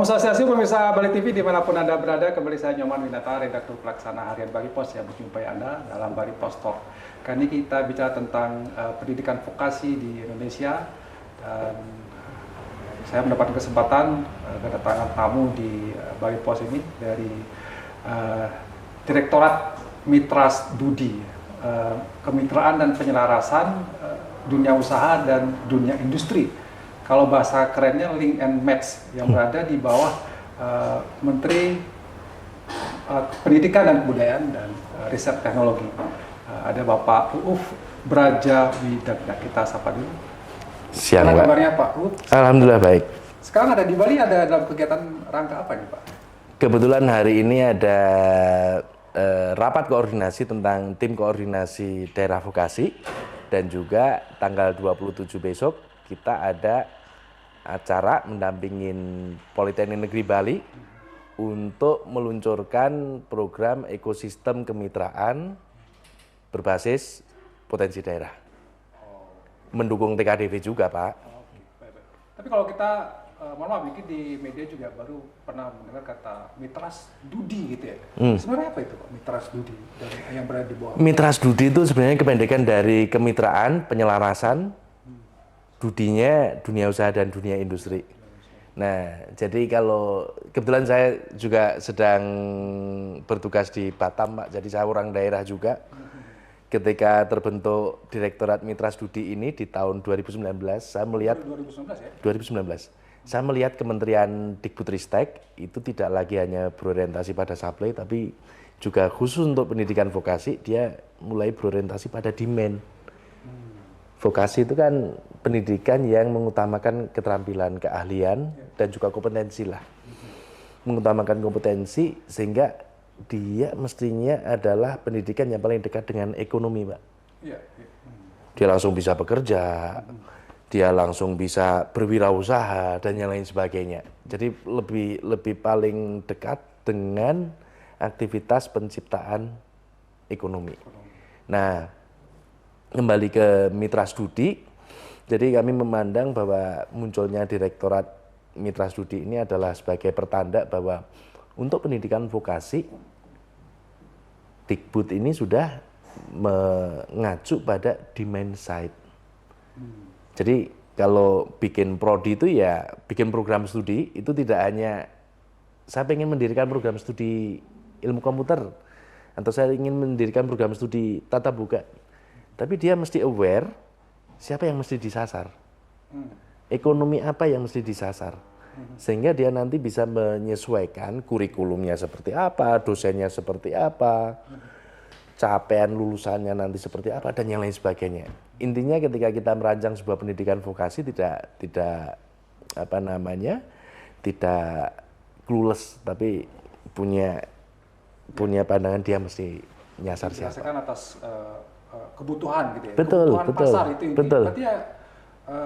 Om Swastiastu, pemirsa Balik TV dimanapun Anda berada, kembali saya Nyoman Winata, redaktur pelaksana harian Bali Pos yang menjumpai Anda dalam Bali Pos Talk. Kali ini kita bicara tentang pendidikan vokasi di Indonesia, dan saya mendapat kesempatan kedatangan tamu di Bali Pos ini dari Direktorat Mitra Studi, Kemitraan dan Penyelarasan Dunia Usaha dan Dunia Industri. Kalau bahasa kerennya link and match, yang berada di bawah Menteri Pendidikan dan Kebudayaan dan Riset Teknologi. Ada Bapak Uuf Bradjawidagna, kita sapa dulu. Siang, Apa Pak. kabarnya Pak Uuf? Alhamdulillah baik. Sekarang ada di Bali, ada dalam kegiatan rangka apa nih Pak? Kebetulan hari ini ada rapat koordinasi tentang tim koordinasi daerah vokasi, dan juga tanggal 27 besok kita ada acara mendampingin Politeknik Negeri Bali untuk meluncurkan program ekosistem kemitraan berbasis potensi daerah. Mendukung TKDV juga, Pak. Tapi kalau kita, mohon maaf, mungkin di media juga baru pernah mendengar kata Mitra Studi gitu ya. Sebenarnya apa itu Pak, Mitra Studi yang berada di bawah? Mitra Studi itu sebenarnya kependekan dari kemitraan, penyelarasan, dudinya dunia usaha dan dunia industri. Nah, jadi kalau kebetulan saya juga sedang bertugas di Batam, Pak. Jadi saya orang daerah juga. Ketika terbentuk Direktorat Mitra Studi ini di tahun 2019, saya melihat 2019 ya? 2019. Saya melihat Kementerian Dikbudristek itu tidak lagi hanya berorientasi pada supply, tapi juga khusus untuk pendidikan vokasi, dia mulai berorientasi pada demand. Vokasi itu kan pendidikan yang mengutamakan keterampilan, keahlian, dan juga kompetensi lah. Mengutamakan kompetensi sehingga dia mestinya adalah pendidikan yang paling dekat dengan ekonomi, Pak. Iya. Dia langsung bisa bekerja, dia langsung bisa berwirausaha dan yang lain sebagainya. Jadi lebih paling dekat dengan aktivitas penciptaan ekonomi. Nah, kembali ke Mitra Studi, jadi kami memandang bahwa munculnya Direktorat Mitra Studi ini adalah sebagai pertanda bahwa untuk pendidikan vokasi, Dikbud ini sudah mengacu pada demand side. Jadi kalau bikin prodi itu ya bikin program studi, itu tidak hanya saya ingin mendirikan program studi ilmu komputer, atau saya ingin mendirikan program studi tatap muka, tapi dia mesti aware siapa yang mesti disasar, ekonomi apa yang mesti disasar, sehingga dia nanti bisa menyesuaikan kurikulumnya seperti apa, dosennya seperti apa, capaian lulusannya nanti seperti apa, dan yang lain sebagainya. Intinya ketika kita merancang sebuah pendidikan vokasi tidak clueless, tapi punya pandangan dia mesti nyasar siapa. Berdasarkan atas kebutuhan gitu ya. Betul, kebutuhan betul, pasar itu. betul. Berarti ya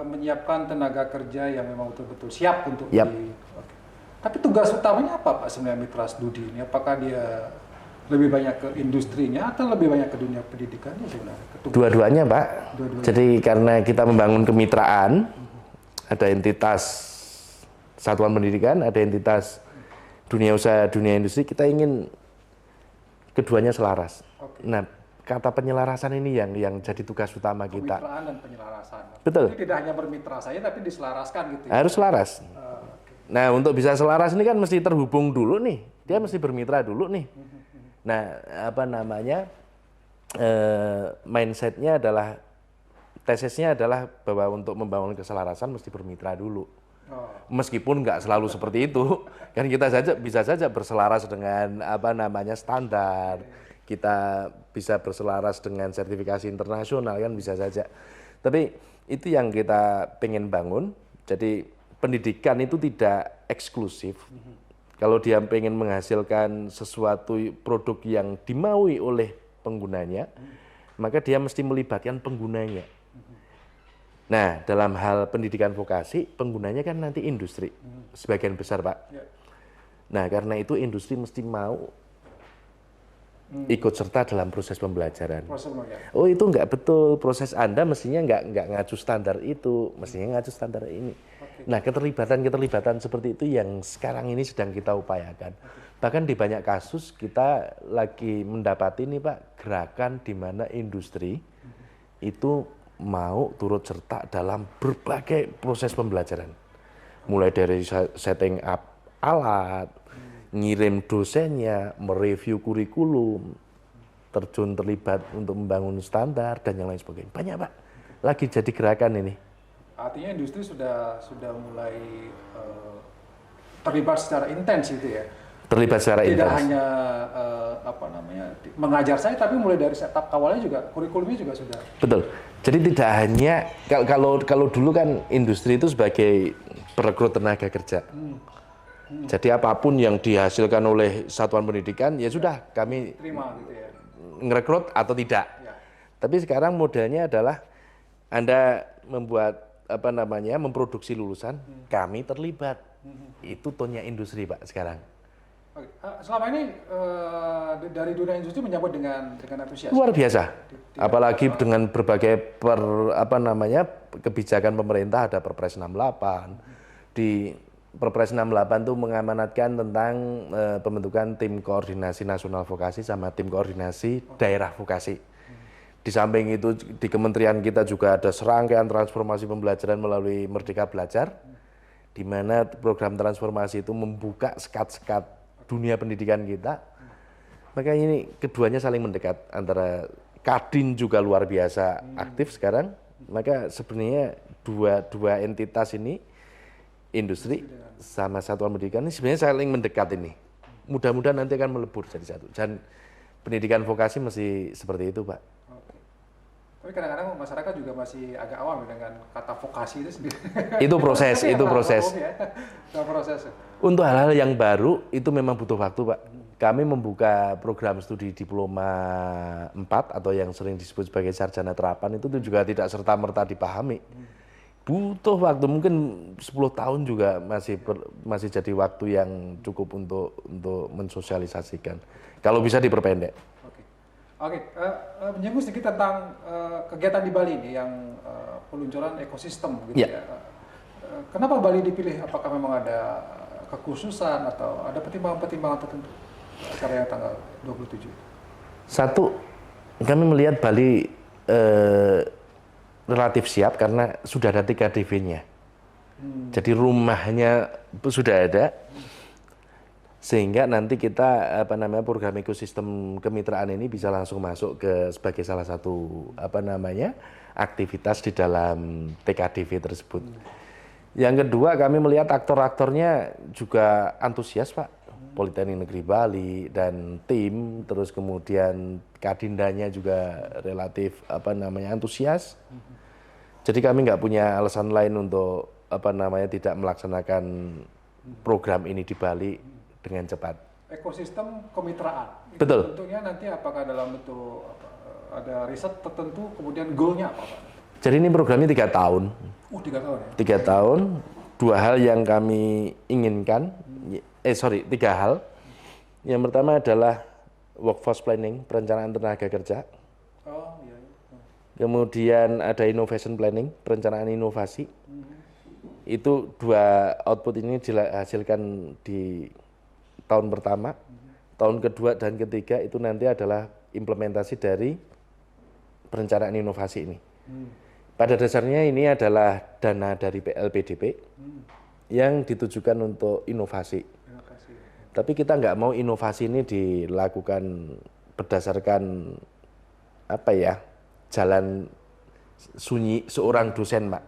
menyiapkan tenaga kerja yang memang betul-betul siap untuk Yap. Oke. Tapi tugas utamanya apa Pak sebenarnya Mitra Studi ini? Apakah dia lebih banyak ke industrinya atau lebih banyak ke dunia pendidikannya sebenarnya? Dua-duanya, Pak. Dua-duanya. Jadi karena kita membangun kemitraan, ada entitas satuan pendidikan, ada entitas dunia usaha, dunia industri, kita ingin keduanya selaras. Oke. Nah, kata penyelarasan ini yang jadi tugas utama kita. Kemitraan dan penyelarasan. Betul. Jadi tidak hanya bermitra saja tapi diselaraskan gitu ya. Harus selaras. Oke. Nah, untuk bisa selaras ini kan mesti terhubung dulu nih. Dia mesti bermitra dulu nih. Nah, mindsetnya adalah, tesisnya adalah bahwa untuk membangun keselarasan mesti bermitra dulu. Meskipun nggak selalu seperti itu, kan kita bisa saja berselaras dengan standar, kita bisa berselaras dengan sertifikasi internasional, kan bisa saja. Tapi itu yang kita pengen bangun. Jadi pendidikan itu tidak eksklusif. Kalau dia pengen menghasilkan sesuatu produk yang dimaui oleh penggunanya, maka dia mesti melibatkan penggunanya. Nah, dalam hal pendidikan vokasi, penggunanya kan nanti industri, sebagian besar, Pak. Nah, karena itu industri mesti mau ikut serta dalam proses pembelajaran. Proses pembelajaran. Oh itu nggak betul, proses Anda mestinya nggak ngacu standar itu, mestinya ngacu standar ini. Nah keterlibatan seperti itu yang sekarang ini sedang kita upayakan. Bahkan di banyak kasus kita lagi mendapati nih Pak, gerakan di mana industri itu mau turut serta dalam berbagai proses pembelajaran. Mulai dari setting up alat, ngirim dosennya, mereview kurikulum, terlibat untuk membangun standar dan yang lain sebagainya. Banyak Pak, lagi jadi gerakan ini. Artinya industri sudah mulai terlibat secara intens itu ya. Terlibat secara intens. Tidak hanya mengajar saya, tapi mulai dari setup awalnya juga kurikulumnya juga sudah. Betul. Jadi tidak hanya kalau dulu kan industri itu sebagai perekrut tenaga kerja. Jadi apapun yang dihasilkan oleh satuan pendidikan ya sudah kami terima gitu ya. Ngerekrut atau tidak. Ya. Tapi sekarang modelnya adalah Anda membuat memproduksi lulusan, kami terlibat. Itu tonnya industri Pak sekarang. Oke. Selama ini dari dunia industri menyambut dengan antusias. Luar biasa. Apalagi dengan berbagai kebijakan pemerintah, ada Perpres 68. Di Perpres 68 itu mengamanatkan tentang pembentukan tim koordinasi nasional vokasi sama tim koordinasi daerah vokasi. Di samping itu di kementerian kita juga ada serangkaian transformasi pembelajaran melalui Merdeka Belajar, di mana program transformasi itu membuka sekat-sekat dunia pendidikan kita. Maka ini keduanya saling mendekat, antara Kadin juga luar biasa aktif sekarang. Maka sebenarnya dua entitas ini, industri sama satuan pendidikan ini sebenarnya saling mendekat ini. Mudah-mudahan nanti akan melebur jadi satu. Dan pendidikan vokasi mesti seperti itu Pak. Oke. Tapi kadang-kadang masyarakat juga masih agak awam dengan kata vokasi itu sendiri. Itu proses. Untuk hal-hal yang baru itu memang butuh waktu Pak. Kami membuka program studi diploma 4 atau yang sering disebut sebagai sarjana terapan itu juga tidak serta-merta dipahami. Butuh waktu, mungkin 10 tahun juga masih jadi waktu yang cukup untuk mensosialisasikan. Kalau bisa diperpendek. Oke. Menyinggung sedikit tentang kegiatan di Bali ini yang peluncuran ekosistem gitu ya. Kenapa Bali dipilih? Apakah memang ada kekhususan atau ada pertimbangan tertentu acara yang tanggal 27? Satu, kami melihat Bali relatif siap karena sudah ada TKDV-nya. Jadi rumahnya sudah ada, sehingga nanti kita program ekosistem kemitraan ini bisa langsung masuk sebagai salah satu aktivitas di dalam TKDV tersebut. Yang kedua, kami melihat aktor-aktornya juga antusias Pak. Politeknik Negeri Bali dan tim, terus kemudian Kadindanya juga relatif antusias. Jadi kami nggak punya alasan lain untuk tidak melaksanakan program ini di Bali dengan cepat. Ekosistem kemitraan. Betul. Bentuknya nanti apakah dalam bentuk ada riset tertentu, kemudian goalnya apa Pak? Jadi ini programnya 3 tahun. 3 tahun ya? 3 tahun, 2 hal yang kami inginkan. 3 hal. Yang pertama adalah workforce planning, perencanaan tenaga kerja. Oh iya. Kemudian ada innovation planning, perencanaan inovasi. Itu 2 output ini dihasilkan di tahun pertama. Tahun kedua dan ketiga itu nanti adalah implementasi dari perencanaan inovasi ini. Pada dasarnya ini adalah dana dari PLPDP yang ditujukan untuk inovasi. Tapi kita nggak mau inovasi ini dilakukan berdasarkan jalan sunyi seorang dosen Pak.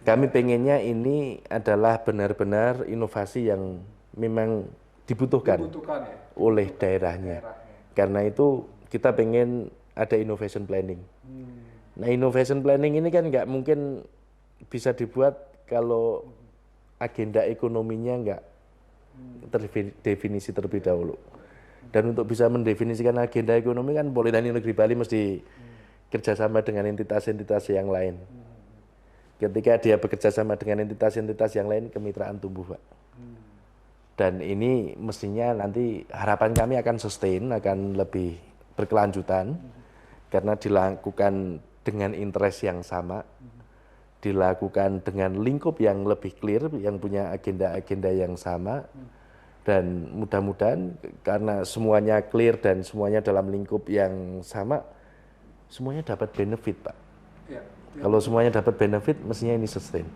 Kami pengennya ini adalah benar-benar inovasi yang memang dibutuhkan oleh daerahnya. Karena itu kita pengen ada innovation planning. Nah innovation planning ini kan nggak mungkin bisa dibuat kalau agenda ekonominya nggak terdefinisi terlebih dahulu. Dan untuk bisa mendefinisikan agenda ekonomi kan Politeknik Negeri Bali mesti kerjasama dengan entitas-entitas yang lain. Ketika dia bekerja sama dengan entitas-entitas yang lain, kemitraan tumbuh Pak. Dan ini mestinya nanti harapan kami akan sustain, akan lebih berkelanjutan karena dilakukan dengan interest yang sama, dilakukan dengan lingkup yang lebih clear, yang punya agenda-agenda yang sama, dan mudah-mudahan karena semuanya clear dan semuanya dalam lingkup yang sama, semuanya dapat benefit, Pak. Ya. Kalau semuanya dapat benefit, mestinya ini sustain.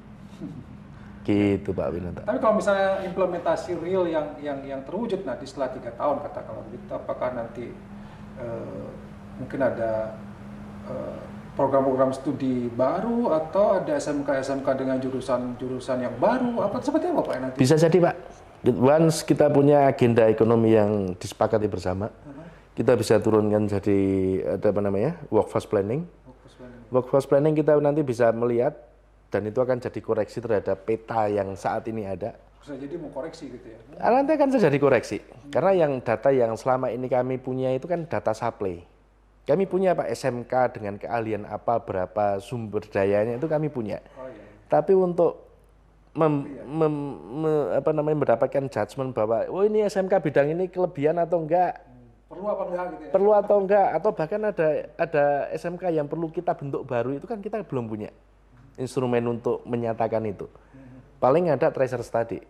Gitu, Pak Winata. Tapi kalau misalnya implementasi real yang terwujud nanti setelah 3 tahun katakanlah begitu, apakah nanti mungkin ada program-program studi baru atau ada SMK dengan jurusan yang baru, apa seperti apa Pak nanti? Bisa jadi, Pak. Once kita punya agenda ekonomi yang disepakati bersama, kita bisa turunkan jadi workforce planning. Workforce planning kita nanti bisa melihat dan itu akan jadi koreksi terhadap peta yang saat ini ada. Bisa jadi mau koreksi gitu ya? Nanti akan terjadi koreksi. Karena yang data yang selama ini kami punya itu kan data supply. Kami punya Pak SMK dengan keahlian apa, berapa sumber dayanya itu kami punya. Oh, iya. Tapi untuk mendapatkan judgement bahwa oh ini SMK bidang ini kelebihan atau enggak, perlu apa enggak gitu ya? Perlu atau enggak, atau bahkan ada SMK yang perlu kita bentuk baru, itu kan kita belum punya instrumen untuk menyatakan itu. Paling ada tracer study.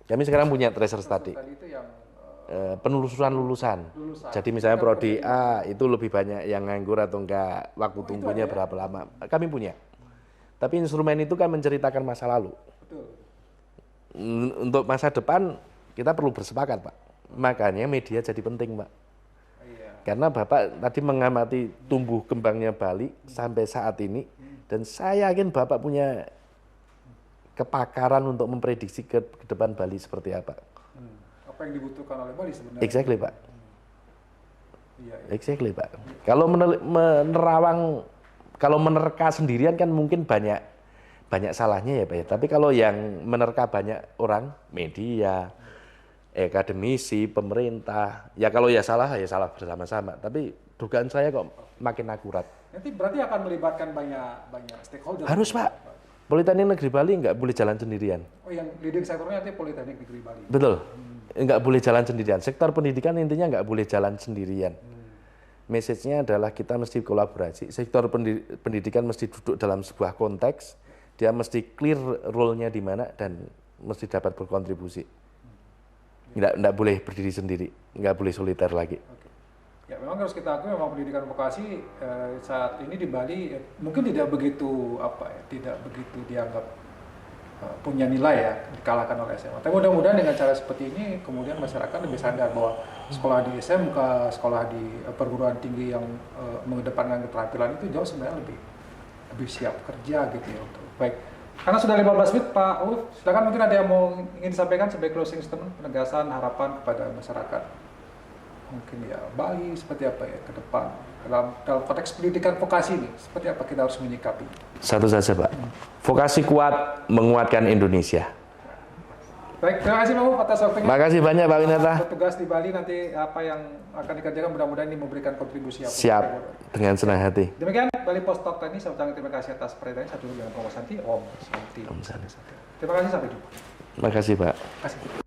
Kami sekarang punya tracer study. Itu yang penelusuran lulusan. Jadi misalnya prodi A itu lebih banyak yang nganggur atau enggak, waktu tunggunya berapa lama. Kami punya. Tapi instrumen itu kan menceritakan masa lalu. Betul. Untuk masa depan kita perlu bersepakat, Pak. Makanya media jadi penting, Pak. Iya. Karena Bapak tadi mengamati tumbuh kembangnya Bali sampai saat ini, dan saya yakin Bapak punya kepakaran untuk memprediksi ke depan Bali seperti apa. Apa yang dibutuhkan oleh Bali sebenarnya? Exactly, Pak. Iya. Exactly, Pak. Kalau menerawang, kalau menerka sendirian kan mungkin banyak salahnya ya Pak ya. Tapi kalau yang menerka banyak orang, media, akademisi, pemerintah, ya kalau ya salah bersama-sama. Tapi dugaan saya kok makin akurat. Nanti berarti akan melibatkan banyak stakeholder. Harus Pak. Politeknik Negeri Bali nggak boleh jalan sendirian. Oh, yang leading sektornya nanti Politeknik Negeri Bali. Betul. Nggak boleh jalan sendirian. Sektor pendidikan intinya nggak boleh jalan sendirian. Message-nya adalah kita mesti kolaborasi. Sektor pendidikan mesti duduk dalam sebuah konteks. Dia mesti clear role-nya di mana dan mesti dapat berkontribusi. Nggak boleh berdiri sendiri, nggak boleh soliter lagi. Oke. Ya memang harus kita akui memang pendidikan vokasi saat ini di Bali mungkin tidak begitu dianggap punya nilai ya, dikalahkan oleh SMA. Tapi mudah-mudahan dengan cara seperti ini kemudian masyarakat lebih sadar bahwa sekolah di SMK, sekolah di perguruan tinggi yang mengedepankan keterampilan itu jauh sebenarnya lebih siap kerja gitu ya. Baik, karena sudah 15 menit Pak Uuf, silakan mungkin ada yang ingin disampaikan sebagai closing statement, penegasan harapan kepada masyarakat. Mungkin ya Bali seperti apa ya ke depan dalam konteks pendidikan vokasi ini, seperti apa kita harus menyikapi? Satu saja Pak, vokasi kuat menguatkan Indonesia. Baik, terima kasih Pak Uuf atas waktunya. Terima kasih banyak Pak Winata. Bertugas di Bali nanti apa yang akan dikerjakan mudah-mudahan ini memberikan kontribusi apa. Siap, dengan senang hati. Demikian Bali Post Talk tadi, saya ucapkan terima kasih atas perhatiannya. Satu dengan Om Santi, Om Santi. Om Santi. Terima kasih, sampai jumpa. Terima kasih Pak. Terima kasih.